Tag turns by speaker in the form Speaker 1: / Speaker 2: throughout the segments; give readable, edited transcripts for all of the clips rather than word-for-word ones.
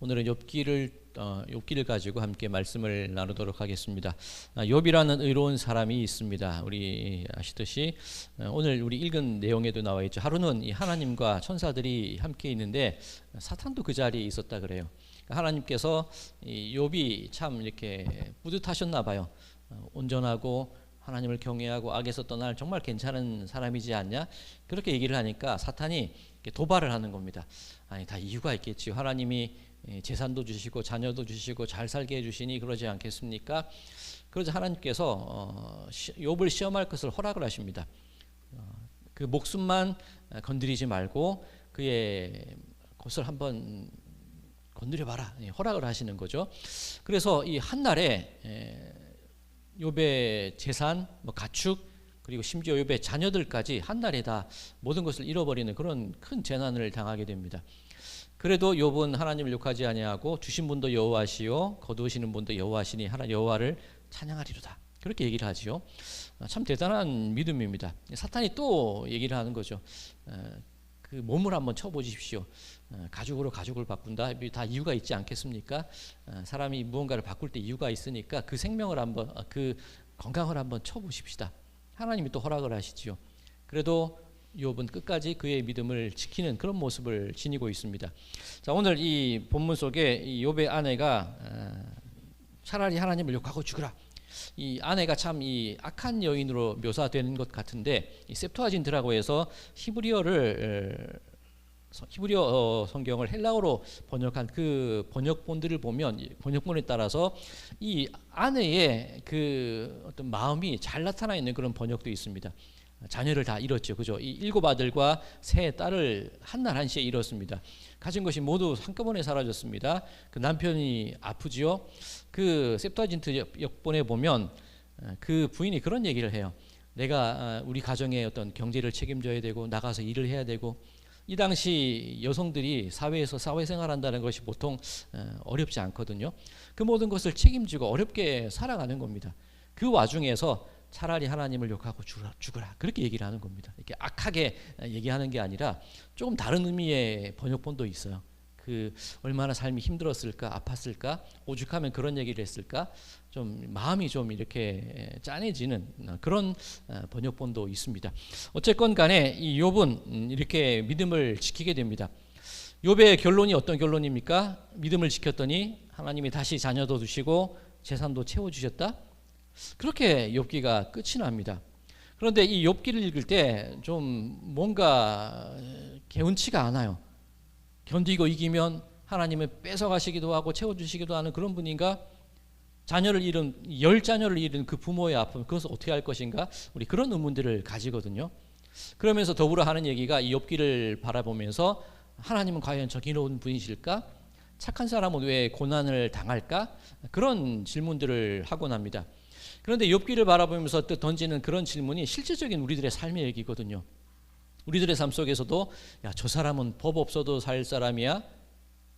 Speaker 1: 오늘은 욥기를 가지고 함께 말씀을 나누도록 하겠습니다. 욥이라는 의로운 사람이 있습니다. 우리 아시듯이 오늘 우리 읽은 내용에도 나와 있죠. 하루는 이 하나님과 천사들이 함께 있는데 사탄도 그 자리에 있었다 그래요. 하나님께서 이 욥이 참 이렇게 뿌듯하셨나 봐요. 온전하고 하나님을 경외하고 악에서 떠날 정말 괜찮은 사람이지 않냐? 그렇게 얘기를 하니까 사탄이 도발을 하는 겁니다. 아니, 다 이유가 있겠지요. 하나님이 재산도 주시고 자녀도 주시고 잘 살게 해주시니 그러지 않겠습니까? 그러자 하나님께서 욥을 시험할 것을 허락을 하십니다. 그 목숨만 건드리지 말고 그의 것을 한번 건드려봐라, 허락을 하시는 거죠. 그래서 이 한날에 욥의 재산, 가축, 그리고 심지어 욥의 자녀들까지 한날에 다 모든 것을 잃어버리는 그런 큰 재난을 당하게 됩니다. 그래도 욥은 하나님을 욕하지 아니하고 주신 분도 여호와시요 거두시는 분도 여호와시니 여호와를 찬양하리로다. 그렇게 얘기를 하지요. 참 대단한 믿음입니다. 사탄이 또 얘기를 하는 거죠. 그 몸을 한번 쳐보십시오. 가죽으로 가죽을 바꾼다. 다 이유가 있지 않겠습니까? 사람이 무언가를 바꿀 때 이유가 있으니까 그 생명을 한번, 그 건강을 한번 쳐보십시다. 하나님이 또 허락을 하시지요. 그래도 욥은 끝까지 그의 믿음을 지키는 그런 모습을 지니고 있습니다. 자, 오늘 이 본문 속에 이 욥의 아내가 차라리 하나님을 욕하고 죽으라. 이 아내가 참 이 악한 여인으로 묘사되는 것 같은데, 이 셉투아진트라고 해서 히브리어 성경을 헬라어로 번역한 그 번역본들을 보면 번역본에 따라서 이 아내의 그 어떤 마음이 잘 나타나 있는 그런 번역도 있습니다. 자녀를 다 잃었죠, 그죠? 이 7 아들과 3 딸을 한날 한시에 잃었습니다. 가진 것이 모두 한꺼번에 사라졌습니다. 그 남편이 아프지요. 그 셉투아진트 역본에 보면 그 부인이 그런 얘기를 해요. 내가 우리 가정의 어떤 경제를 책임져야 되고 나가서 일을 해야 되고, 이 당시 여성들이 사회에서 사회생활한다는 것이 보통 어렵지 않거든요. 그 모든 것을 책임지고 어렵게 살아가는 겁니다. 그 와중에서 차라리 하나님을 욕하고 죽으라 그렇게 얘기를 하는 겁니다. 이렇게 악하게 얘기하는 게 아니라 조금 다른 의미의 번역본도 있어요. 그 얼마나 삶이 힘들었을까, 아팠을까, 오죽하면 그런 얘기를 했을까, 좀 마음이 좀 이렇게 짠해지는 그런 번역본도 있습니다. 어쨌건 간에 이 욥은 이렇게 믿음을 지키게 됩니다. 욥의 결론이 어떤 결론입니까? 믿음을 지켰더니 하나님이 다시 자녀도 주시고 재산도 채워주셨다. 그렇게 욥기가 끝이 납니다. 그런데 이 욥기를 읽을 때 좀 뭔가 개운치가 않아요. 견디고 이기면 하나님은 뺏어가시기도 하고 채워주시기도 하는 그런 분인가? 자녀를 잃은 10자녀를 잃은 그 부모의 아픔, 그것을 어떻게 할 것인가? 우리 그런 의문들을 가지거든요. 그러면서 더불어 하는 얘기가 이 욥기를 바라보면서 하나님은 과연 저기로운 분이실까? 착한 사람은 왜 고난을 당할까? 그런 질문들을 하곤 합니다. 그런데 욥기를 바라보면서 또 던지는 그런 질문이 실제적인 우리들의 삶의 얘기거든요. 우리들의 삶 속에서도 야, 저 사람은 법 없어도 살 사람이야?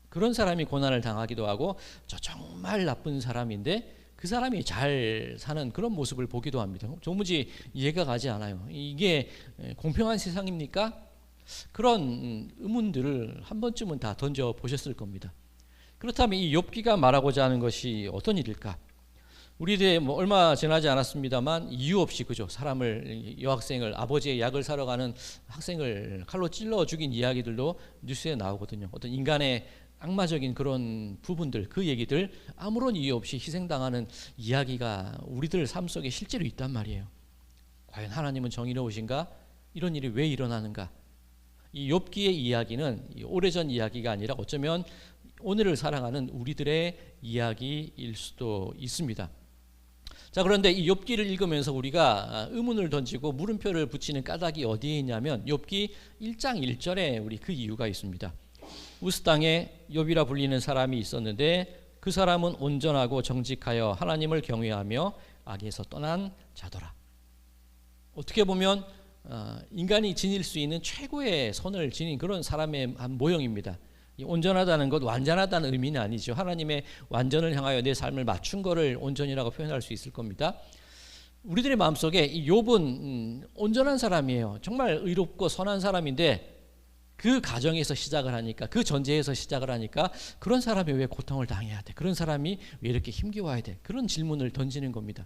Speaker 1: 그런 사람이 고난을 당하기도 하고, 저 정말 나쁜 사람인데 그 사람이 잘 사는 그런 모습을 보기도 합니다. 도무지 이해가 가지 않아요. 이게 공평한 세상입니까? 그런 의문들을 한 번쯤은 다 던져보셨을 겁니다. 그렇다면 이 욥기가 말하고자 하는 것이 어떤 일일까? 우리들의 얼마 지나지 않았습니다만 이유 없이, 그죠, 사람을, 여학생을, 아버지의 약을 사러 가는 학생을 칼로 찔러 죽인 이야기들도 뉴스에 나오거든요. 어떤 인간의 악마적인 그런 부분들, 그 얘기들, 아무런 이유 없이 희생당하는 이야기가 우리들 삶 속에 실제로 있단 말이에요. 과연 하나님은 정의로우신가? 이런 일이 왜 일어나는가? 이 욥기의 이야기는 오래전 이야기가 아니라 어쩌면 오늘을 살아가는 우리들의 이야기일 수도 있습니다. 자, 그런데 이 욥기를 읽으면서 우리가 의문을 던지고 물음표를 붙이는 까닭이 어디에 있냐면 욥기 1장 1절에 우리 그 이유가 있습니다. 우스 땅에 욥이라 불리는 사람이 있었는데 그 사람은 온전하고 정직하여 하나님을 경외하며 악에서 떠난 자더라. 어떻게 보면 인간이 지닐 수 있는 최고의 선을 지닌 그런 사람의 한 모형입니다. 온전하다는 것, 완전하다는 의미는 아니죠. 하나님의 완전을 향하여 내 삶을 맞춘 거를 온전이라고 표현할 수 있을 겁니다. 우리들의 마음속에 이 욥은 온전한 사람이에요. 정말 의롭고 선한 사람인데 그 가정에서 시작을 하니까, 그 전제에서 시작을 하니까 그런 사람이 왜 고통을 당해야 돼? 그런 사람이 왜 이렇게 힘겨워야 돼? 그런 질문을 던지는 겁니다.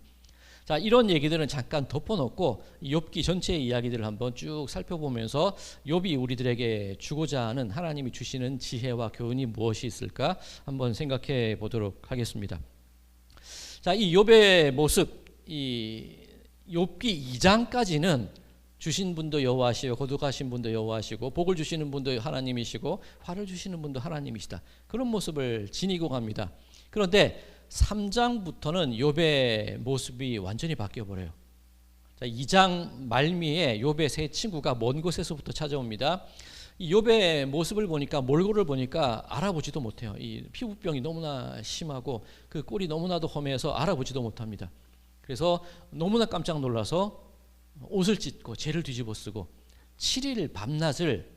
Speaker 1: 자, 이런 얘기들은 잠깐 덮어놓고 욥기 전체의 이야기들을 한번 쭉 살펴보면서 욥이 우리들에게 주고자 하는, 하나님이 주시는 지혜와 교훈이 무엇이 있을까 한번 생각해 보도록 하겠습니다. 자, 이 욥의 모습, 이 욥기 2장까지는 주신 분도 여호와시요 거룩하신 분도 여호와시고 복을 주시는 분도 하나님이시고 화를 주시는 분도 하나님이시다, 그런 모습을 지니고 갑니다. 그런데 3장부터는 욥의 모습이 완전히 바뀌어 버려요. 자, 2장 말미에 욥의 세 친구가 먼 곳에서부터 찾아옵니다. 이 욥의 모습을 보니까, 몰골을 보니까 알아보지도 못해요. 이 피부병이 너무나 심하고 그 꼴이 너무나도 험해서 알아보지도 못합니다. 그래서 너무나 깜짝 놀라서 옷을 찢고 죄를 뒤집어 쓰고 7일 밤낮을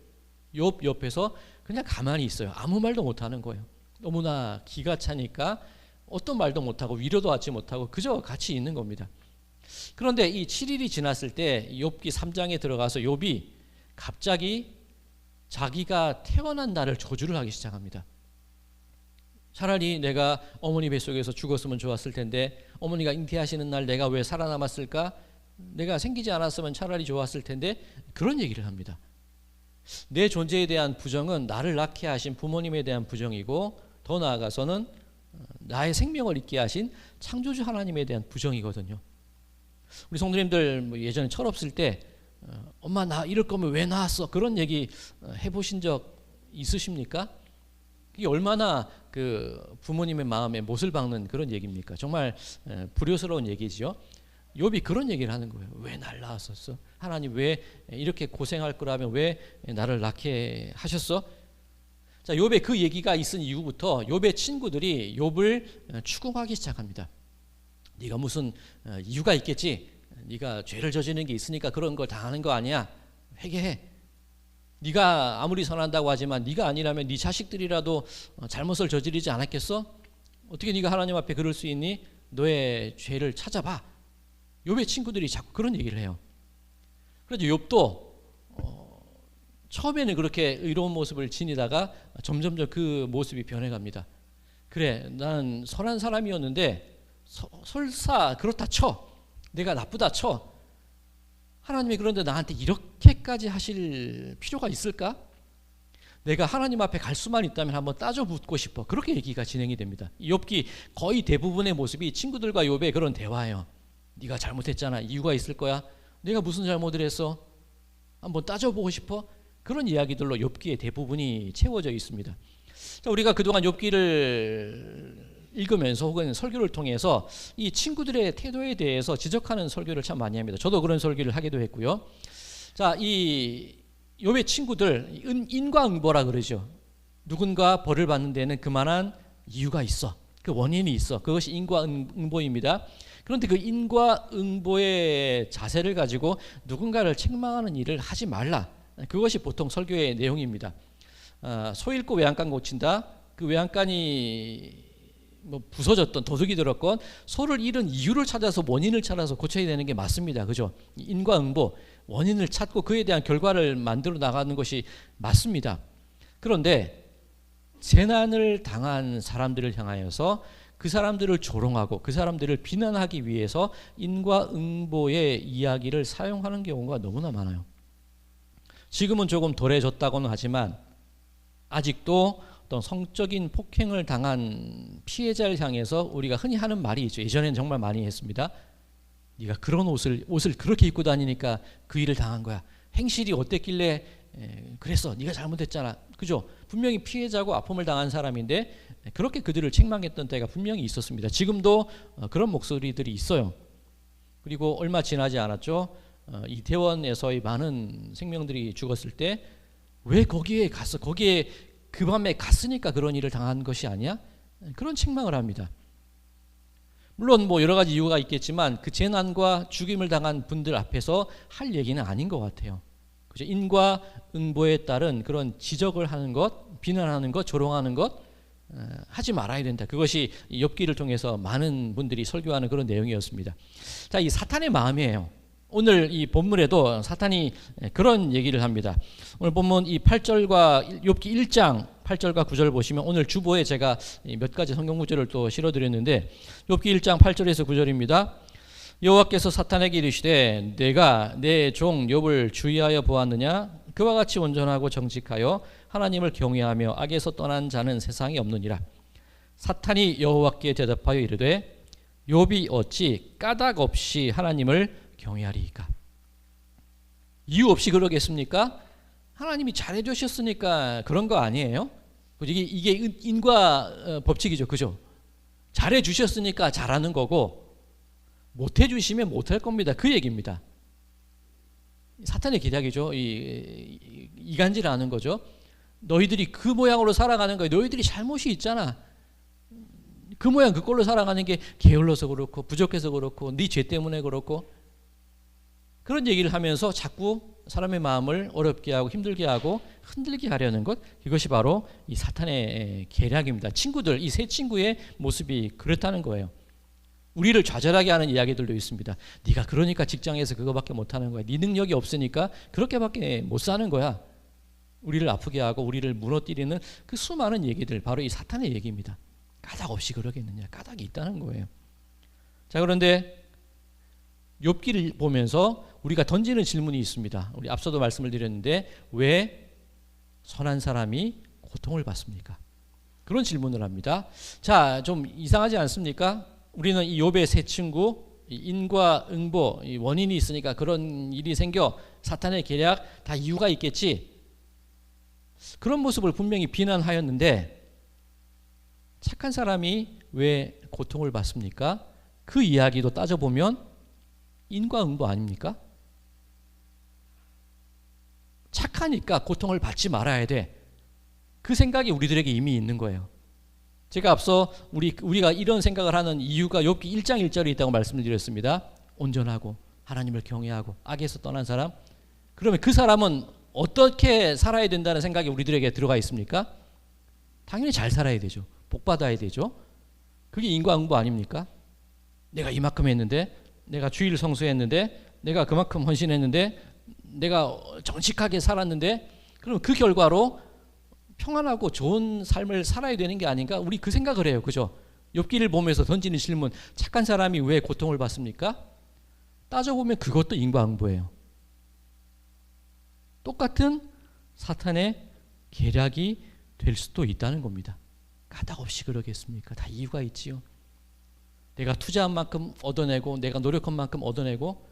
Speaker 1: 욥 옆에서 그냥 가만히 있어요. 아무 말도 못하는 거예요. 너무나 기가 차니까 어떤 말도 못하고 위로도 하지 못하고 그저 같이 있는 겁니다. 그런데 이 7일이 지났을 때 욥기 3장에 들어가서 욥이 갑자기 자기가 태어난 날을 저주를 하기 시작합니다. 차라리 내가 어머니 뱃속에서 죽었으면 좋았을 텐데, 어머니가 잉태하시는 날 내가 왜 살아남았을까? 내가 생기지 않았으면 차라리 좋았을 텐데, 그런 얘기를 합니다. 내 존재에 대한 부정은 나를 낳게 하신 부모님에 대한 부정이고, 더 나아가서는 나의 생명을 있게 하신 창조주 하나님에 대한 부정이거든요. 우리 성도님들 예전에 철없을 때 엄마 나 이럴 거면 왜 낳았어? 그런 얘기 해보신 적 있으십니까? 이게 얼마나 그 부모님의 마음에 못을 박는 그런 얘기입니까? 정말 불효스러운 얘기죠. 욥이 그런 얘기를 하는 거예요. 왜 날 낳았었어? 하나님 왜 이렇게 고생할 거라면 왜 나를 낳게 하셨어? 자, 욥의 그 얘기가 있은 이후부터 욥의 친구들이 욥을 추궁하기 시작합니다. 네가 무슨 이유가 있겠지? 네가 죄를 저지르는 게 있으니까 그런 걸 당하는 거 아니야? 회개해. 네가 아무리 선한다고 하지만 네가 아니라면 네 자식들이라도 잘못을 저지르지 않았겠어? 어떻게 네가 하나님 앞에 그럴 수 있니? 너의 죄를 찾아봐. 욥의 친구들이 자꾸 그런 얘기를 해요. 그래서 욥도 처음에는 그렇게 의로운 모습을 지니다가 점점점 그 모습이 변해갑니다. 그래, 나는 선한 사람이었는데 설사 그렇다 쳐, 내가 나쁘다 쳐, 하나님이 그런데 나한테 이렇게까지 하실 필요가 있을까? 내가 하나님 앞에 갈 수만 있다면 한번 따져 묻고 싶어. 그렇게 얘기가 진행이 됩니다. 욥기 거의 대부분의 모습이 친구들과 욥의 그런 대화예요. 네가 잘못했잖아. 이유가 있을 거야. 내가 무슨 잘못을 했어? 한번 따져보고 싶어? 그런 이야기들로 욥기의 대부분이 채워져 있습니다. 자, 우리가 그동안 욥기를 읽으면서 혹은 설교를 통해서 이 친구들의 태도에 대해서 지적하는 설교를 참 많이 합니다. 저도 그런 설교를 하기도 했고요. 자, 이 욥의 친구들, 인과응보라 그러죠. 누군가 벌을 받는 데는 그만한 이유가 있어. 그 원인이 있어. 그것이 인과응보입니다. 그런데 그 인과응보의 자세를 가지고 누군가를 책망하는 일을 하지 말라. 그것이 보통 설교의 내용입니다. 소 잃고 외양간 고친다. 그 외양간이 뭐 부서졌던, 도둑이 들었건 소를 잃은 이유를 찾아서, 원인을 찾아서 고쳐야 되는 게 맞습니다. 그죠? 인과응보, 원인을 찾고 그에 대한 결과를 만들어 나가는 것이 맞습니다. 그런데 재난을 당한 사람들을 향하여서 그 사람들을 조롱하고 그 사람들을 비난하기 위해서 인과응보의 이야기를 사용하는 경우가 너무나 많아요. 지금은 조금 덜해졌다고는 하지만 아직도 어떤 성적인 폭행을 당한 피해자를 향해서 우리가 흔히 하는 말이 있죠. 예전에는 정말 많이 했습니다. 네가 그런 옷을 그렇게 입고 다니니까 그 일을 당한 거야. 행실이 어땠길래 그랬어. 네가 잘못했잖아. 그죠? 분명히 피해자고 아픔을 당한 사람인데 그렇게 그들을 책망했던 때가 분명히 있었습니다. 지금도 그런 목소리들이 있어요. 그리고 얼마 지나지 않았죠. 이태원에서의 많은 생명들이 죽었을 때 왜 거기에 갔어? 거기에 그 밤에 갔으니까 그런 일을 당한 것이 아니야? 그런 책망을 합니다. 물론 뭐 여러 가지 이유가 있겠지만 그 재난과 죽임을 당한 분들 앞에서 할 얘기는 아닌 것 같아요. 그죠? 인과응보에 따른 그런 지적을 하는 것, 비난하는 것, 조롱하는 것 하지 말아야 된다. 그것이 욥기를 통해서 많은 분들이 설교하는 그런 내용이었습니다. 자, 이 사탄의 마음이에요. 오늘 이 본문에도 사탄이 그런 얘기를 합니다. 오늘 본문 이 8절과 욥기 1장 8절과 9절 보시면 오늘 주보에 제가 몇 가지 성경 구절을 또 실어드렸는데 욥기 1장 8절에서 9절입니다. 여호와께서 사탄에게 이르시되 내가 내 종 욥을 주의하여 보았느냐 그와 같이 온전하고 정직하여 하나님을 경외하며 악에서 떠난 자는 세상에 없느니라. 사탄이 여호와께 대답하여 이르되 욥이 어찌 까닭 없이 하나님을 경외하리이까. 이유 없이 그러겠습니까? 하나님이 잘해 주셨으니까 그런 거 아니에요? 이게 인과 법칙이죠. 그죠? 잘해 주셨으니까 잘하는 거고 못 해 주시면 못 할 겁니다. 그 얘기입니다. 사탄의 기략이죠. 이간질하는 거죠. 너희들이 그 모양으로 살아가는 거예요. 너희들이 잘못이 있잖아. 그 모양 그꼴로 살아가는 게 게을러서 그렇고 부족해서 그렇고 네 죄 때문에 그렇고 그런 얘기를 하면서 자꾸 사람의 마음을 어렵게 하고 힘들게 하고 흔들게 하려는 것, 이것이 바로 이 사탄의 계략입니다. 친구들, 이 세 친구의 모습이 그렇다는 거예요. 우리를 좌절하게 하는 이야기들도 있습니다. 네가 그러니까 직장에서 그거밖에 못하는 거야. 네 능력이 없으니까 그렇게밖에 못 사는 거야. 우리를 아프게 하고 우리를 무너뜨리는 그 수많은 얘기들, 바로 이 사탄의 얘기입니다. 까닭 없이 그러겠느냐. 까닭이 있다는 거예요. 자, 그런데 욥기를 보면서 우리가 던지는 질문이 있습니다. 우리 앞서도 말씀을 드렸는데 왜 선한 사람이 고통을 받습니까? 그런 질문을 합니다. 자, 좀 이상하지 않습니까? 우리는 이 욥의 세 친구, 인과 응보, 원인이 있으니까 그런 일이 생겨 사탄의 계략 다 이유가 있겠지. 그런 모습을 분명히 비난하였는데 착한 사람이 왜 고통을 받습니까? 그 이야기도 따져보면 인과응보 아닙니까? 착하니까 고통을 받지 말아야 돼. 그 생각이 우리들에게 이미 있는 거예요. 제가 앞서 우리가 이런 생각을 하는 이유가 욥기 1장 1절에 있다고 말씀을 드렸습니다. 온전하고 하나님을 경외하고 악에서 떠난 사람. 그러면 그 사람은 어떻게 살아야 된다는 생각이 우리들에게 들어가 있습니까? 당연히 잘 살아야 되죠. 복 받아야 되죠. 그게 인과응보 아닙니까? 내가 이만큼 했는데, 내가 주일 성수했는데, 내가 그만큼 헌신했는데, 내가 정직하게 살았는데, 그럼 그 결과로 평안하고 좋은 삶을 살아야 되는 게 아닌가? 우리 그 생각을 해요. 그죠? 욥기를 보면서 던지는 질문, 착한 사람이 왜 고통을 받습니까? 따져보면 그것도 인과응보예요. 똑같은 사탄의 계략이 될 수도 있다는 겁니다. 까닭 없이 그러겠습니까? 다 이유가 있지요. 내가 투자한 만큼 얻어내고 내가 노력한 만큼 얻어내고,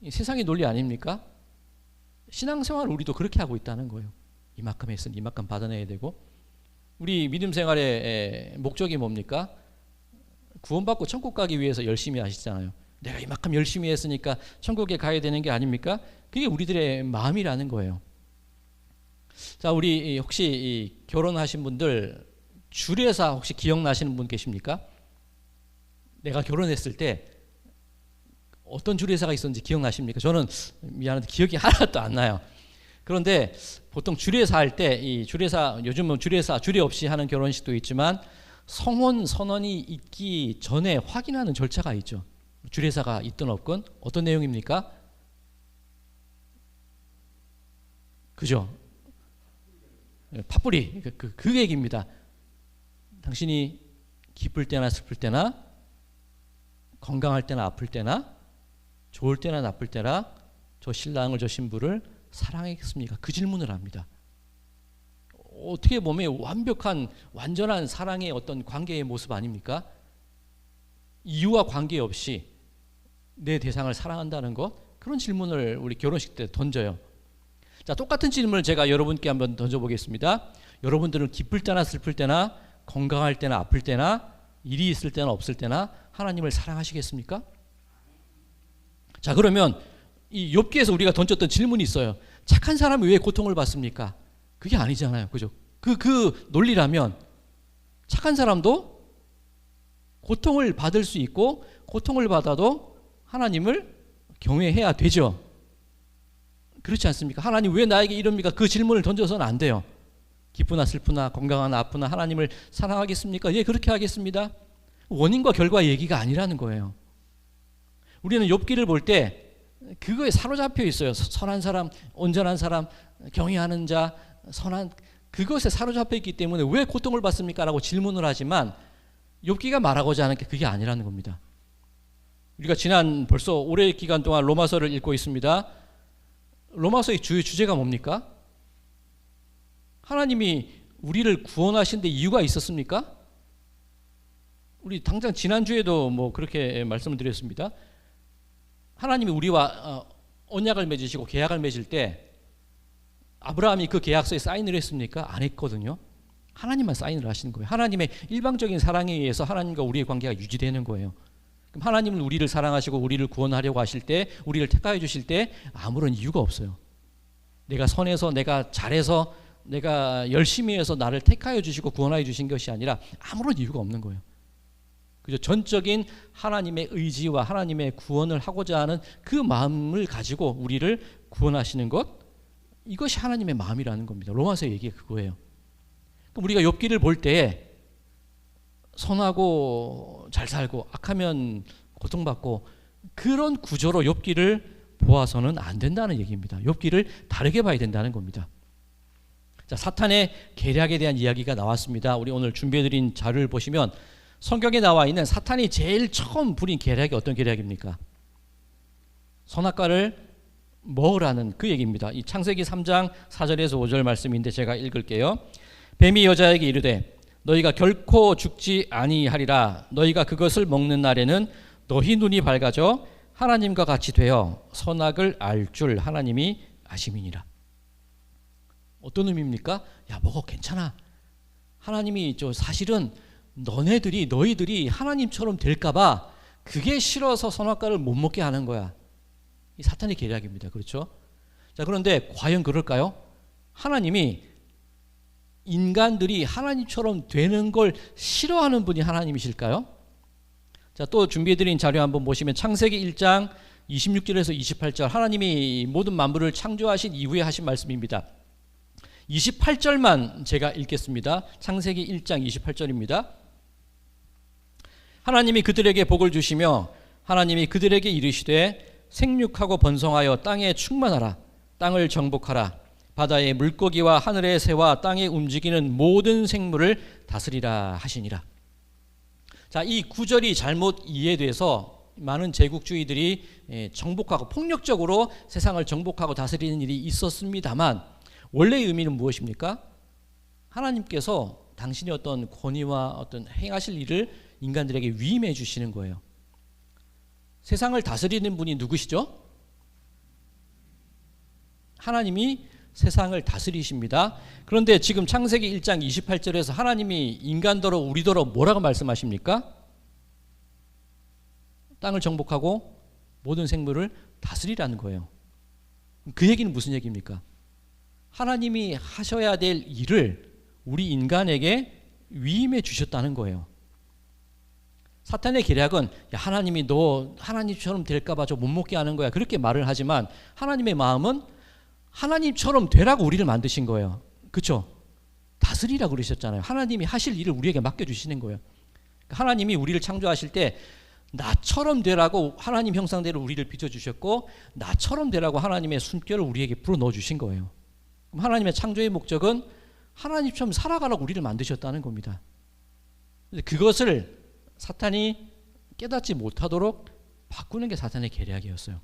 Speaker 1: 세상의 논리 아닙니까? 신앙생활을 우리도 그렇게 하고 있다는 거예요. 이만큼 했으니 이만큼 받아내야 되고. 우리 믿음 생활의 목적이 뭡니까? 구원받고 천국 가기 위해서 열심히 하시잖아요. 내가 이만큼 열심히 했으니까 천국에 가야 되는 게 아닙니까? 그게 우리들의 마음이라는 거예요. 자, 우리 혹시 결혼하신 분들 주례사 혹시 기억나시는 분 계십니까? 내가 결혼했을 때 어떤 주례사가 있었는지 기억나십니까? 저는 미안한데 기억이 하나도 안 나요. 그런데 보통 주례사 할 때, 이 주례사, 요즘은 주례사, 주례 없이 하는 결혼식도 있지만 성혼 선언이 있기 전에 확인하는 절차가 있죠. 주례사가 있든 없건. 어떤 내용입니까? 그죠? 팥뿌리. 그 얘기입니다. 당신이 기쁠 때나 슬플 때나, 건강할 때나 아플 때나, 좋을 때나 나쁠 때나 저 신랑을, 저 신부를 사랑했습니까? 그 질문을 합니다. 어떻게 보면 완벽한, 완전한 사랑의 어떤 관계의 모습 아닙니까? 이유와 관계없이 내 대상을 사랑한다는 것, 그런 질문을 우리 결혼식 때 던져요. 자, 똑같은 질문을 제가 여러분께 한번 던져보겠습니다. 여러분들은 기쁠 때나 슬플 때나, 건강할 때나 아플 때나, 일이 있을 때나 없을 때나 하나님을 사랑하시겠습니까? 자, 그러면 이 욥기에서 우리가 던졌던 질문이 있어요. 착한 사람이 왜 고통을 받습니까? 그게 아니잖아요. 그죠? 그 논리라면 착한 사람도 고통을 받을 수 있고, 고통을 받아도 하나님을 경외해야 되죠. 그렇지 않습니까? 하나님 왜 나에게 이럽니까? 그 질문을 던져서는 안 돼요. 기쁘나 슬프나 건강하나 아프나 하나님을 사랑하겠습니까? 예, 그렇게 하겠습니다. 원인과 결과 얘기가 아니라는 거예요. 우리는 욥기를 볼 때 그거에 사로잡혀 있어요. 선한 사람, 온전한 사람, 경외하는 자, 선한 그것에 사로잡혀 있기 때문에 왜 고통을 받습니까? 라고 질문을 하지만 욥기가 말하고자 하는 게 그게 아니라는 겁니다. 우리가 지난 벌써 오래 기간 동안 로마서를 읽고 있습니다. 로마서의 주요 주제가 뭡니까? 하나님이 우리를 구원하신 데 이유가 있었습니까? 우리 당장 지난주에도 뭐 그렇게 말씀을 드렸습니다. 하나님이 우리와 언약을 맺으시고 계약을 맺을 때 아브라함이 그 계약서에 사인을 했습니까? 안 했거든요. 하나님만 사인을 하시는 거예요. 하나님의 일방적인 사랑에 의해서 하나님과 우리의 관계가 유지되는 거예요. 그럼 하나님은 우리를 사랑하시고 우리를 구원하려고 하실 때, 우리를 택하여 주실 때 아무런 이유가 없어요. 내가 선해서, 내가 잘해서, 내가 열심히 해서 나를 택하여 주시고 구원하여 주신 것이 아니라 아무런 이유가 없는 거예요. 그죠? 전적인 하나님의 의지와 하나님의 구원을 하고자 하는 그 마음을 가지고 우리를 구원하시는 것, 이것이 하나님의 마음이라는 겁니다. 로마서의 얘기가 그거예요. 그럼 우리가 욥기를 볼 때 선하고 잘 살고 악하면 고통받고 그런 구조로 욥기를 보아서는 안 된다는 얘기입니다. 욥기를 다르게 봐야 된다는 겁니다. 자, 사탄의 계략에 대한 이야기가 나왔습니다. 우리 오늘 준비해드린 자료를 보시면 성경에 나와 있는 사탄이 제일 처음 부린 계략이 어떤 계략입니까? 선악과를 먹으라는 그 얘기입니다. 이 창세기 3장 4절에서 5절 말씀인데 제가 읽을게요. 뱀이 여자에게 이르되 너희가 결코 죽지 아니하리라. 너희가 그것을 먹는 날에는 너희 눈이 밝아져 하나님과 같이 되어 선악을 알 줄 하나님이 아심이니라. 어떤 의미입니까? 야, 먹어, 괜찮아. 하나님이 사실은 너희들이 하나님처럼 될까봐 그게 싫어서 선악과를 못 먹게 하는 거야. 이 사탄의 계략입니다. 그렇죠? 자, 그런데 과연 그럴까요? 하나님이 인간들이 하나님처럼 되는 걸 싫어하는 분이 하나님이실까요? 자, 또 준비해드린 자료 한번 보시면 창세기 1장 26절에서 28절 하나님이 모든 만물을 창조하신 이후에 하신 말씀입니다. 28절만 제가 읽겠습니다. 창세기 1장 28절입니다. 하나님이 그들에게 복을 주시며 하나님이 그들에게 이르시되 생육하고 번성하여 땅에 충만하라. 땅을 정복하라. 바다의 물고기와 하늘의 새와 땅에 움직이는 모든 생물을 다스리라 하시니라. 자, 이 구절이 잘못 이해돼서 많은 제국주의들이 정복하고 폭력적으로 세상을 정복하고 다스리는 일이 있었습니다만 원래의 의미는 무엇입니까? 하나님께서 당신의 어떤 권위와 어떤 행하실 일을 인간들에게 위임해 주시는 거예요. 세상을 다스리는 분이 누구시죠? 하나님이 세상을 다스리십니다. 그런데 지금 창세기 1장 28절에서 하나님이 인간더러 우리더러 뭐라고 말씀하십니까? 땅을 정복하고 모든 생물을 다스리라는 거예요. 그 얘기는 무슨 얘기입니까? 하나님이 하셔야 될 일을 우리 인간에게 위임해 주셨다는 거예요. 사탄의 계략은 야, 하나님이 너 하나님처럼 될까봐 저 못 먹게 하는 거야, 그렇게 말을 하지만 하나님의 마음은 하나님처럼 되라고 우리를 만드신 거예요. 그렇죠? 다스리라고 그러셨잖아요. 하나님이 하실 일을 우리에게 맡겨주시는 거예요. 하나님이 우리를 창조하실 때 나처럼 되라고 하나님 형상대로 우리를 빚어주셨고 나처럼 되라고 하나님의 숨결을 우리에게 불어넣어 주신 거예요. 그럼 하나님의 창조의 목적은 하나님처럼 살아가라고 우리를 만드셨다는 겁니다. 그것을 사탄이 깨닫지 못하도록 바꾸는 게 사탄의 계략이었어요.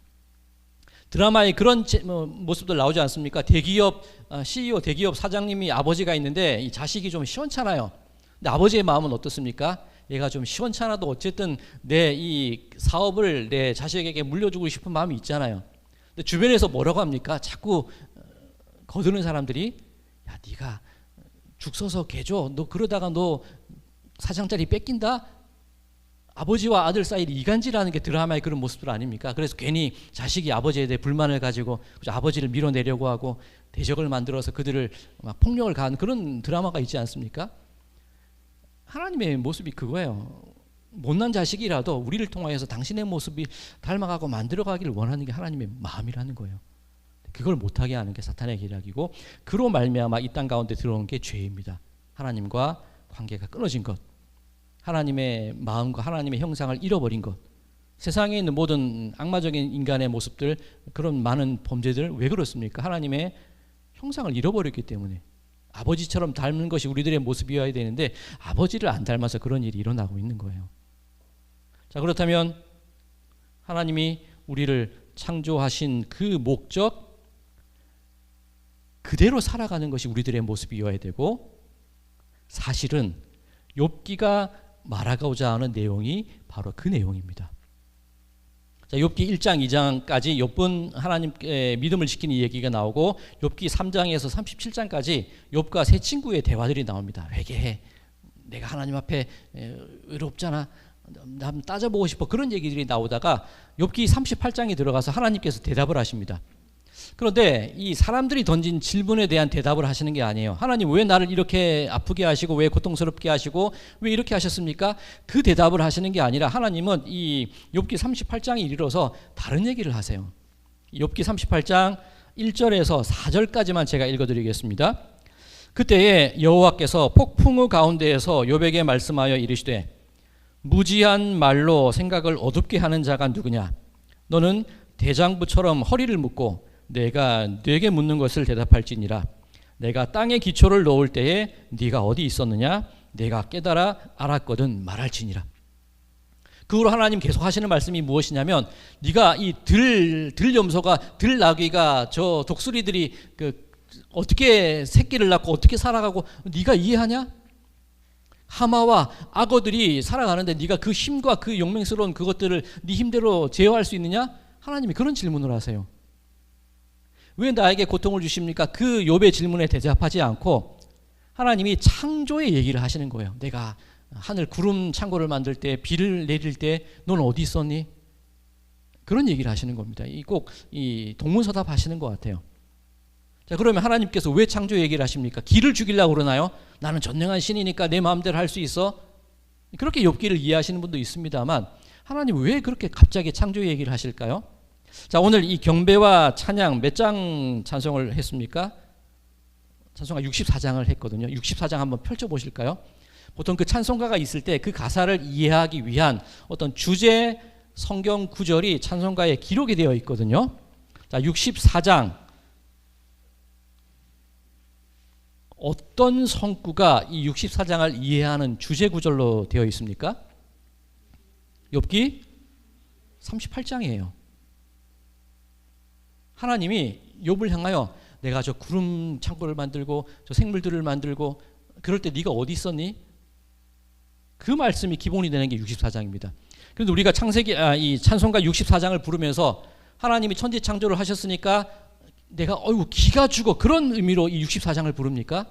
Speaker 1: 드라마에 그런 모습들 나오지 않습니까? 대기업 CEO, 대기업 사장님이 아버지가 있는데 이 자식이 좀 시원찮아요. 근데 아버지의 마음은 어떻습니까? 얘가 좀 시원찮아도 어쨌든 내 이 사업을 내 자식에게 물려주고 싶은 마음이 있잖아요. 근데 주변에서 뭐라고 합니까? 자꾸 거드는 사람들이 야, 네가 죽 서서 개줘. 너 그러다가 너 사장 자리 뺏긴다? 아버지와 아들 사이 이간질하는 게 드라마의 그런 모습들 아닙니까? 그래서 괜히 자식이 아버지에 대해 불만을 가지고 아버지를 밀어내려고 하고 대적을 만들어서 그들을 막 폭력을 가하는 그런 드라마가 있지 않습니까? 하나님의 모습이 그거예요. 못난 자식이라도 우리를 통하여서 당신의 모습이 닮아가고 만들어가기를 원하는 게 하나님의 마음이라는 거예요. 그걸 못하게 하는 게 사탄의 계략이고 그로 말미암아 이 땅 가운데 들어온 게 죄입니다. 하나님과 관계가 끊어진 것, 하나님의 마음과 하나님의 형상을 잃어버린 것, 세상에 있는 모든 악마적인 인간의 모습들, 그런 많은 범죄들 왜 그렇습니까? 하나님의 형상을 잃어버렸기 때문에. 아버지처럼 닮은 것이 우리들의 모습이어야 되는데 아버지를 안 닮아서 그런 일이 일어나고 있는 거예요. 자, 그렇다면 하나님이 우리를 창조하신 그 목적 그대로 살아가는 것이 우리들의 모습이어야 되고, 사실은 욥기가 말하고자 하는 내용이 바로 그 내용입니다. 자, 욥기 1장 2장까지 욥은 하나님께 믿음을 지키는 얘기가 나오고, 욥기 3장에서 37장까지 욥과 세 친구의 대화들이 나옵니다. 회개해, 내가 하나님 앞에 의롭잖아, 난 따져보고 싶어, 그런 얘기들이 나오다가 욥기 38장에 들어가서 하나님께서 대답을 하십니다. 그런데 이 사람들이 던진 질문에 대한 대답을 하시는 게 아니에요. 하나님 왜 나를 이렇게 아프게 하시고 왜 고통스럽게 하시고 왜 이렇게 하셨습니까? 그 대답을 하시는 게 아니라 하나님은 이 욥기 38장에 이르러서 다른 얘기를 하세요. 욥기 38장 1절에서 4절까지만 제가 읽어드리겠습니다. 그때에 여호와께서 폭풍우 가운데에서 욥에게 말씀하여 이르시되, 무지한 말로 생각을 어둡게 하는 자가 누구냐? 너는 대장부처럼 허리를 묶고 내가 네게 묻는 것을 대답할지니라. 내가 땅에 기초를 놓을 때에 네가 어디 있었느냐? 내가 깨달아 알았거든 말할지니라. 그 후로 하나님 계속 하시는 말씀이 무엇이냐면, 네가 이 들염소가, 들나귀가, 저 독수리들이 어떻게 새끼를 낳고 어떻게 살아가고 네가 이해하냐? 하마와 악어들이 살아가는데 네가 그 힘과 그 용맹스러운 그것들을 네 힘대로 제어할 수 있느냐? 하나님이 그런 질문을 하세요. 왜 나에게 고통을 주십니까? 그 욥의 질문에 대답하지 않고 하나님이 창조의 얘기를 하시는 거예요. 내가 하늘 구름 창고를 만들 때, 비를 내릴 때 넌 어디 있었니? 그런 얘기를 하시는 겁니다. 꼭 이 동문서답 하시는 것 같아요. 자, 그러면 하나님께서 왜 창조 얘기를 하십니까? 기를 죽이려고 그러나요? 나는 전능한 신이니까 내 마음대로 할 수 있어? 그렇게 욥기를 이해하시는 분도 있습니다만, 하나님 왜 그렇게 갑자기 창조 얘기를 하실까요? 자, 오늘 이 경배와 찬양 몇 장 찬송을 했습니까? 찬송가 64장을 했거든요. 64장 한번 펼쳐보실까요? 보통 그 찬송가가 있을 때 그 가사를 이해하기 위한 어떤 주제 성경 구절이 찬송가에 기록이 되어 있거든요. 자, 64장 어떤 성구가 이 64장을 이해하는 주제 구절로 되어 있습니까? 욥기 38장이에요. 하나님이 욥을 향하여 내가 저 구름 창고를 만들고 저 생물들을 만들고 그럴 때 네가 어디 있었니? 그 말씀이 기본이 되는 게 64장입니다. 그런데 우리가 이 찬송가 64장을 부르면서 하나님이 천지 창조를 하셨으니까 내가 기가 죽어, 그런 의미로 이 64장을 부릅니까?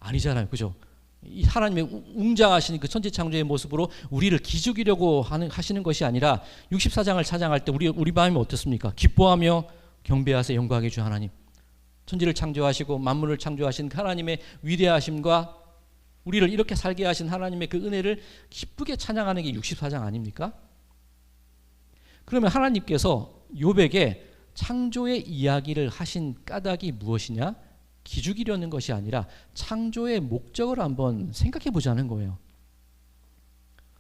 Speaker 1: 아니잖아요. 그죠? 이 하나님의 웅장하신 그 천지 창조의 모습으로 우리를 기죽이려고 하시는 것이 아니라 64장을 찬양할 때 우리 마음이 어떻습니까? 기뻐하며 경배하세 영광의 주 하나님. 천지를 창조하시고 만물을 창조하신 하나님의 위대하심과 우리를 이렇게 살게 하신 하나님의 그 은혜를 기쁘게 찬양하는 게 64장 아닙니까? 그러면 하나님께서 욥에게 창조의 이야기를 하신 까닭이 무엇이냐? 기죽이려는 것이 아니라 창조의 목적을 한번 생각해 보자는 거예요.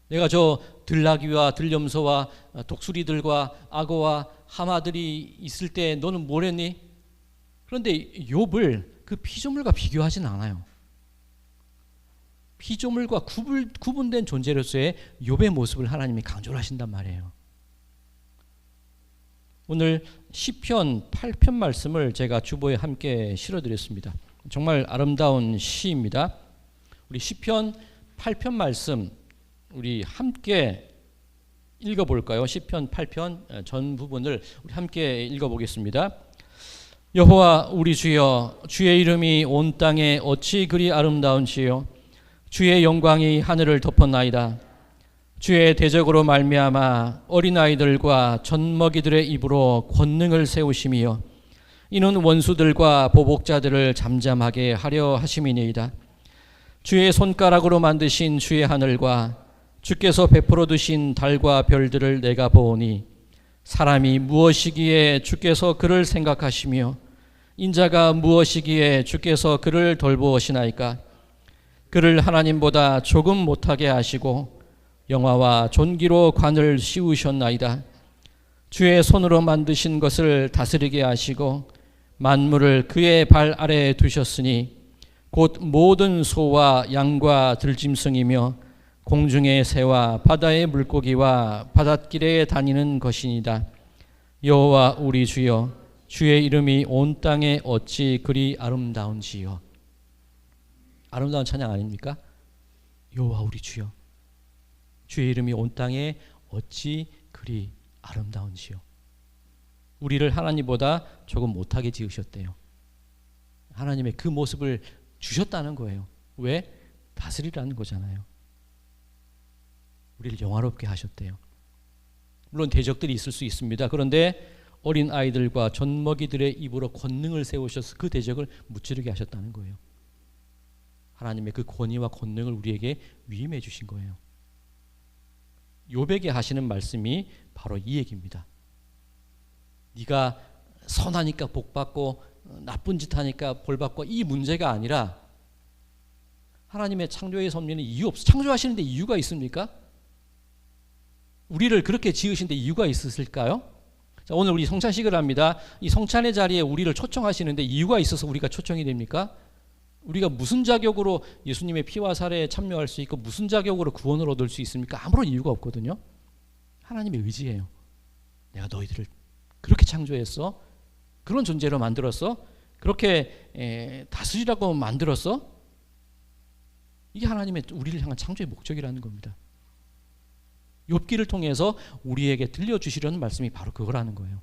Speaker 1: 내가 저 들나귀와 들염소와 독수리들과 악어와 하마들이 있을 때 너는 뭘 했니? 그런데 욥을 그 피조물과 비교하진 않아요. 피조물과 구분된 존재로서의 욥의 모습을 하나님이 강조를 하신단 말이에요. 오늘 시편 8편 말씀을 제가 주보에 함께 실어드렸습니다. 정말 아름다운 시입니다. 우리 시편 8편 말씀 우리 함께 읽어볼까요? 시편 8편 전 부분을 우리 함께 읽어보겠습니다. 여호와 우리 주여, 주의 이름이 온 땅에 어찌 그리 아름다운지요. 주의 영광이 하늘을 덮었나이다. 주의 대적으로 말미암아 어린아이들과 젖먹이들의 입으로 권능을 세우심이요, 이는 원수들과 보복자들을 잠잠하게 하려 하심이니이다. 주의 손가락으로 만드신 주의 하늘과 주께서 베풀어 두신 달과 별들을 내가 보오니, 사람이 무엇이기에 주께서 그를 생각하시며 인자가 무엇이기에 주께서 그를 돌보시나이까. 그를 하나님보다 조금 못하게 하시고 영화와 존귀로 관을 씌우셨나이다. 주의 손으로 만드신 것을 다스리게 하시고 만물을 그의 발 아래에 두셨으니 곧 모든 소와 양과 들짐승이며 공중의 새와 바다의 물고기와 바닷길에 다니는 것이니이다. 여호와 우리 주여, 주의 이름이 온 땅에 어찌 그리 아름다운지요. 아름다운 찬양 아닙니까? 여호와 우리 주여, 주의 이름이 온 땅에 어찌 그리 아름다운지요. 우리를 하나님보다 조금 못하게 지으셨대요. 하나님의 그 모습을 주셨다는 거예요. 왜? 다스리라는 거잖아요. 우리를 영화롭게 하셨대요. 물론 대적들이 있을 수 있습니다. 그런데 어린 아이들과 젖먹이들의 입으로 권능을 세우셔서 그 대적을 무찌르게 하셨다는 거예요. 하나님의 그 권위와 권능을 우리에게 위임해 주신 거예요. 욥에게 하시는 말씀이 바로 이 얘기입니다. 네가 선하니까 복 받고 나쁜 짓 하니까 벌 받고 이 문제가 아니라 하나님의 창조의 섭리는 이유 없어. 창조하시는데 이유가 있습니까? 우리를 그렇게 지으신 데 이유가 있으실까요? 자, 오늘 우리 성찬식을 합니다. 이 성찬의 자리에 우리를 초청하시는데 이유가 있어서 우리가 초청이 됩니까? 우리가 무슨 자격으로 예수님의 피와 살에 참여할 수 있고 무슨 자격으로 구원을 얻을 수 있습니까? 아무런 이유가 없거든요. 하나님의 의지예요. 내가 너희들을 그렇게 창조했어. 그런 존재로 만들었어. 그렇게 다스리라고 만들었어. 이게 하나님의 우리를 향한 창조의 목적이라는 겁니다. 욥기를 통해서 우리에게 들려주시려는 말씀이 바로 그거라는 거예요.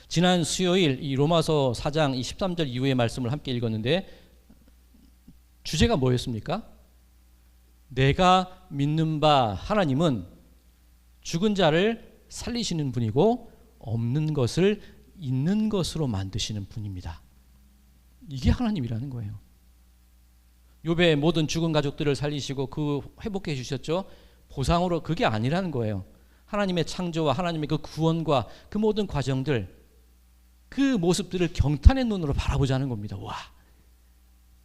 Speaker 1: 지난 수요일 이 로마서 4장 13절 이후의 말씀을 함께 읽었는데 주제가 뭐였습니까? 내가 믿는 바 하나님은 죽은 자를 살리시는 분이고 없는 것을 있는 것으로 만드시는 분입니다. 이게 하나님이라는 거예요. 욥의 모든 죽은 가족들을 살리시고 그 회복해 주셨죠. 보상으로 그게 아니라는 거예요. 하나님의 창조와 하나님의 그 구원과 그 모든 과정들, 그 모습들을 경탄의 눈으로 바라보자는 겁니다. 와,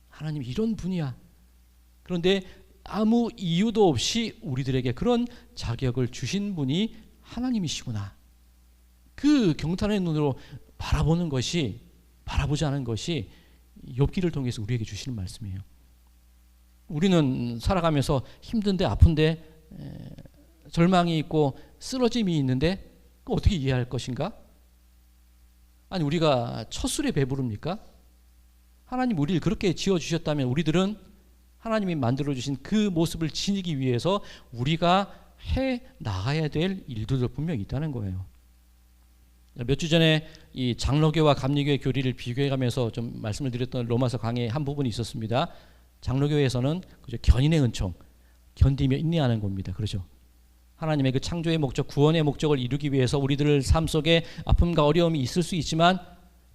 Speaker 1: 하나님 이런 분이야. 그런데 아무 이유도 없이 우리들에게 그런 자격을 주신 분이 하나님이시구나. 그 경탄의 눈으로 바라보자는 것이 욥기를 통해서 우리에게 주시는 말씀이에요. 우리는 살아가면서 힘든데 아픈데 절망이 있고 쓰러짐이 있는데 어떻게 이해할 것인가? 아니 우리가 첫 술에 배부릅니까? 하나님 우리를 그렇게 지어주셨다면 우리들은 하나님이 만들어주신 그 모습을 지니기 위해서 우리가 해 나가야 될 일들도 분명히 있다는 거예요. 몇 주 전에 이 장로교와 감리교의 교리를 비교해가면서 좀 말씀을 드렸던 로마서 강의 한 부분이 있었습니다. 장로교에서는 그죠, 견인의 은총, 견디며 인내하는 겁니다. 그렇죠? 하나님의 그 창조의 목적, 구원의 목적을 이루기 위해서 우리들 삶 속에 아픔과 어려움이 있을 수 있지만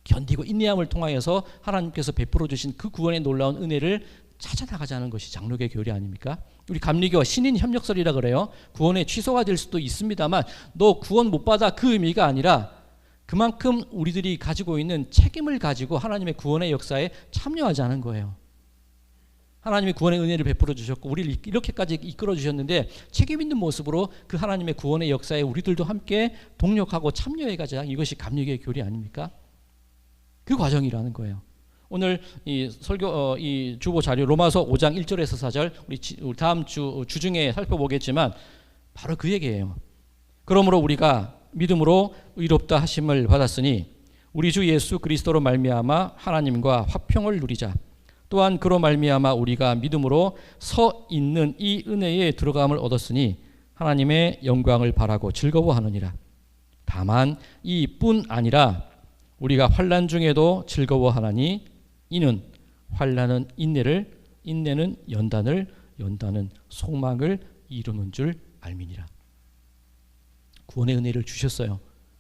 Speaker 1: 견디고 인내함을 통하여서 하나님께서 베풀어 주신 그 구원의 놀라운 은혜를 찾아나가자는 것이 장로교의 교리 아닙니까? 우리 감리교 신인 협력설이라 그래요. 구원의 취소가 될 수도 있습니다만 너 구원 못 받아 그 의미가 아니라 그만큼 우리들이 가지고 있는 책임을 가지고 하나님의 구원의 역사에 참여하자는 거예요. 하나님의 구원의 은혜를 베풀어 주셨고 우리를 이렇게까지 이끌어 주셨는데 책임 있는 모습으로 그 하나님의 구원의 역사에 우리들도 함께 동력하고 참여해 가자. 이것이 감리교의 교리 아닙니까? 그 과정이라는 거예요. 오늘 이 설교 이 주보 자료 로마서 5장 1절에서 4절 우리 다음 주 주중에 살펴보겠지만 바로 그 얘기예요. 그러므로 우리가 믿음으로 의롭다 하심을 받았으니 우리 주 예수 그리스도로 말미암아 하나님과 화평을 누리자. 또한 그로 말미암아 우리가 믿음으로 서 있는 이 은혜에 들어감을 얻었으니 하나님의 영광을 바라고 즐거워하느니라. 다만 이뿐 아니라 우리가 환난 중에도 즐거워하나니 이는 환난은 인내를, 인내는 연단을, 연단은 소망을 이루는 줄 알미니라. 구원의 은혜를 주셨어요.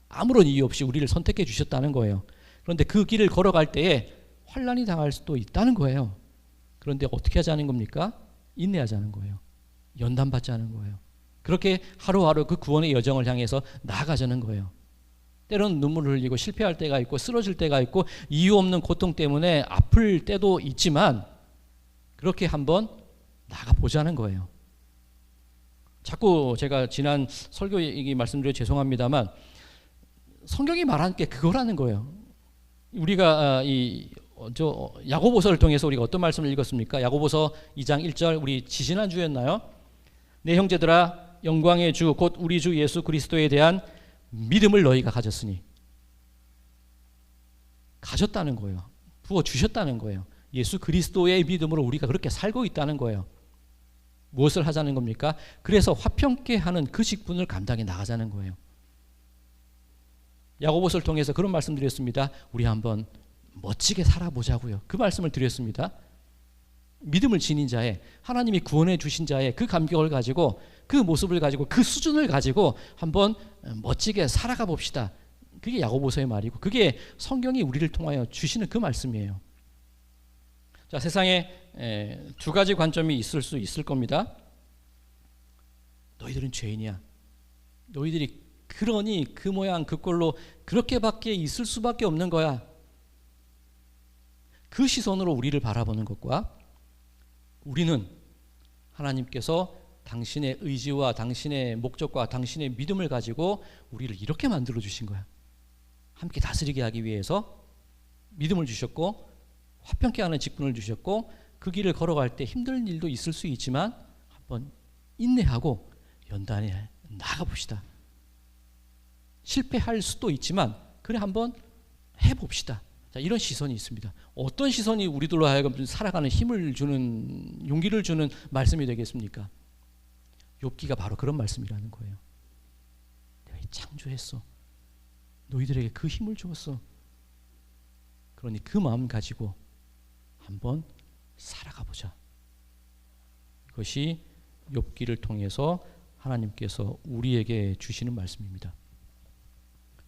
Speaker 1: 아무런 이유 없이 우리를 선택해 주셨다는 거예요. 그런데 그 길을 걸어갈 때에 환난이 당할 수도 있다는 거예요. 그런데 어떻게 하자는 겁니까? 인내하자는 거예요. 연단받지 않은 거예요. 그렇게 하루하루 그 구원의 여정을 향해서 나아가자는 거예요. 때로는 눈물을 흘리고 실패할 때가 있고 쓰러질 때가 있고 이유 없는 고통 때문에 아플 때도 있지만 그렇게 한번 나가보자는 거예요. 자꾸 제가 지난 설교 얘기 말씀드려 죄송합니다만 성경이 말하는 게 그거라는 거예요. 우리가 야고보서를 통해서 우리가 어떤 말씀을 읽었습니까? 야고보서 2장 1절 우리 지지난주였나요? 내 형제들아 영광의 주 곧 우리 주 예수 그리스도에 대한 믿음을 너희가 가졌으니 가졌다는 거예요. 부어주셨다는 거예요. 예수 그리스도의 믿음으로 우리가 그렇게 살고 있다는 거예요. 무엇을 하자는 겁니까? 그래서 화평케 하는 그 직분을 감당해 나가자는 거예요. 야고보서를 통해서 그런 말씀 드렸습니다. 우리 한번 멋지게 살아보자고요. 그 말씀을 드렸습니다. 믿음을 지닌 자의, 하나님이 구원해 주신 자의 그 감격을 가지고, 그 모습을 가지고, 그 수준을 가지고 한번 멋지게 살아가 봅시다. 그게 야고보서의 말이고 그게 성경이 우리를 통하여 주시는 그 말씀이에요. 자, 세상에 두 가지 관점이 있을 수 있을 겁니다. 너희들은 죄인이야. 너희들이 그러니 그 모양 그 꼴로 그렇게밖에 있을 수밖에 없는 거야. 그 시선으로 우리를 바라보는 것과 우리는 하나님께서 당신의 의지와 당신의 목적과 당신의 믿음을 가지고 우리를 이렇게 만들어 주신 거야. 함께 다스리게 하기 위해서 믿음을 주셨고 화평케 하는 직분을 주셨고 그 길을 걸어갈 때 힘든 일도 있을 수 있지만 한번 인내하고 연단해 나가봅시다. 실패할 수도 있지만 그래 한번 해봅시다. 자, 이런 시선이 있습니다. 어떤 시선이 우리들로 하여금 살아가는 힘을 주는, 용기를 주는 말씀이 되겠습니까? 욥기가 바로 그런 말씀이라는 거예요. 내가 창조했어. 너희들에게 그 힘을 주었어. 그러니 그 마음 가지고 한번 살아가 보자. 이것이 욥기를 통해서 하나님께서 우리에게 주시는 말씀입니다.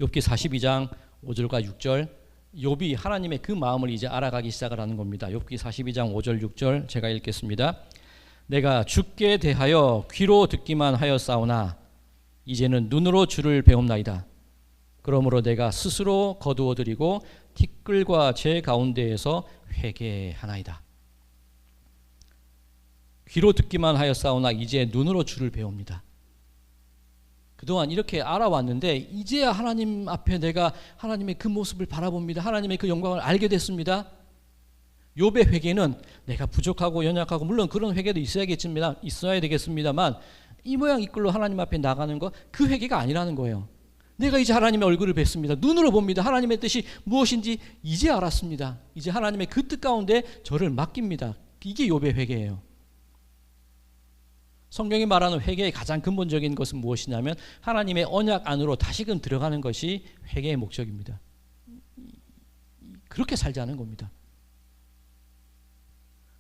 Speaker 1: 욥기 42장 5절과 6절, 욥이 하나님의 그 마음을 이제 알아가기 시작을 하는 겁니다. 욥기 42장 5절 6절 제가 읽겠습니다. 내가 주께 대하여 귀로 듣기만 하였사오나 이제는 눈으로 주를 배움나이다. 그러므로 내가 스스로 거두어드리고 티끌과 제 가운데에서 회개하나이다. 귀로 듣기만 하였사오나 이제 눈으로 주를 배웁니다. 그동안 이렇게 알아왔는데 이제야 하나님 앞에 내가 하나님의 그 모습을 바라봅니다. 하나님의 그 영광을 알게 됐습니다. 욥의 회개는 내가 부족하고 연약하고 물론 그런 회개도 있어야 되겠습니다만 이 모양 이 꼴로 하나님 앞에 나가는 거 그 회개가 아니라는 거예요. 내가 이제 하나님의 얼굴을 뵙습니다. 눈으로 봅니다. 하나님의 뜻이 무엇인지 이제 알았습니다. 이제 하나님의 그 뜻 가운데 저를 맡깁니다. 이게 욥의 회개예요. 성경이 말하는 회개의 가장 근본적인 것은 무엇이냐면 하나님의 언약 안으로 다시금 들어가는 것이 회개의 목적입니다. 그렇게 살자는 겁니다.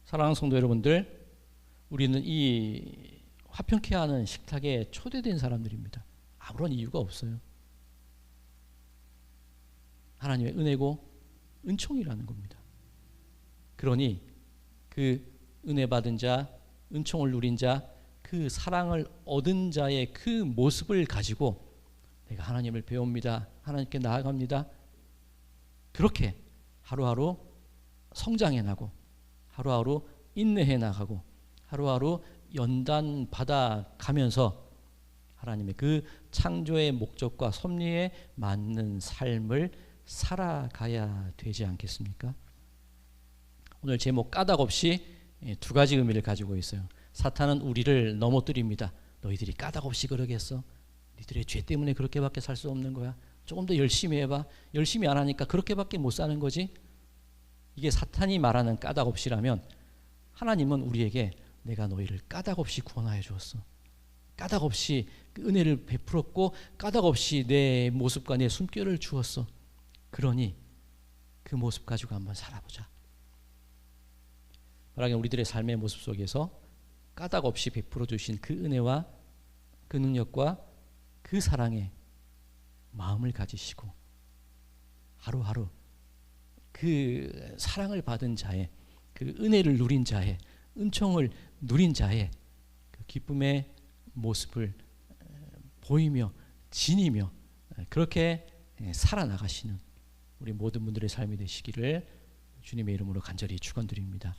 Speaker 1: 사랑하는 성도 여러분들, 우리는 이 화평케 하는 식탁에 초대된 사람들입니다. 아무런 이유가 없어요. 하나님의 은혜고 은총이라는 겁니다. 그러니 그 은혜 받은 자, 은총을 누린 자, 그 사랑을 얻은 자의 그 모습을 가지고 내가 하나님을 배웁니다. 하나님께 나아갑니다. 그렇게 하루하루 성장해 나고 하루하루 인내해 나가고 하루하루 연단 받아 가면서 하나님의 그 창조의 목적과 섭리에 맞는 삶을 살아가야 되지 않겠습니까? 오늘 제목 까닭 없이 두 가지 의미를 가지고 있어요. 사탄은 우리를 넘어뜨립니다. 너희들이 까닭 없이 그러겠어? 너희들의 죄 때문에 그렇게밖에 살 수 없는 거야? 조금 더 열심히 해봐. 열심히 안 하니까 그렇게밖에 못 사는 거지? 이게 사탄이 말하는 까닭 없이라면 하나님은 우리에게 내가 너희를 까닭 없이 구원하여 주었어. 까닭 없이 그 은혜를 베풀었고 까닭 없이 내 모습과 내 숨결을 주었어. 그러니 그 모습 가지고 한번 살아보자. 바라긴 우리들의 삶의 모습 속에서 까닭 없이 베풀어 주신 그 은혜와 그 능력과 그 사랑에 마음을 가지시고 하루하루 그 사랑을 받은 자의 그 은혜를 누린 자의 은총을 누린 자의 그 기쁨의 모습을 보이며 지니며 그렇게 살아나가시는 우리 모든 분들의 삶이 되시기를 주님의 이름으로 간절히 축원드립니다.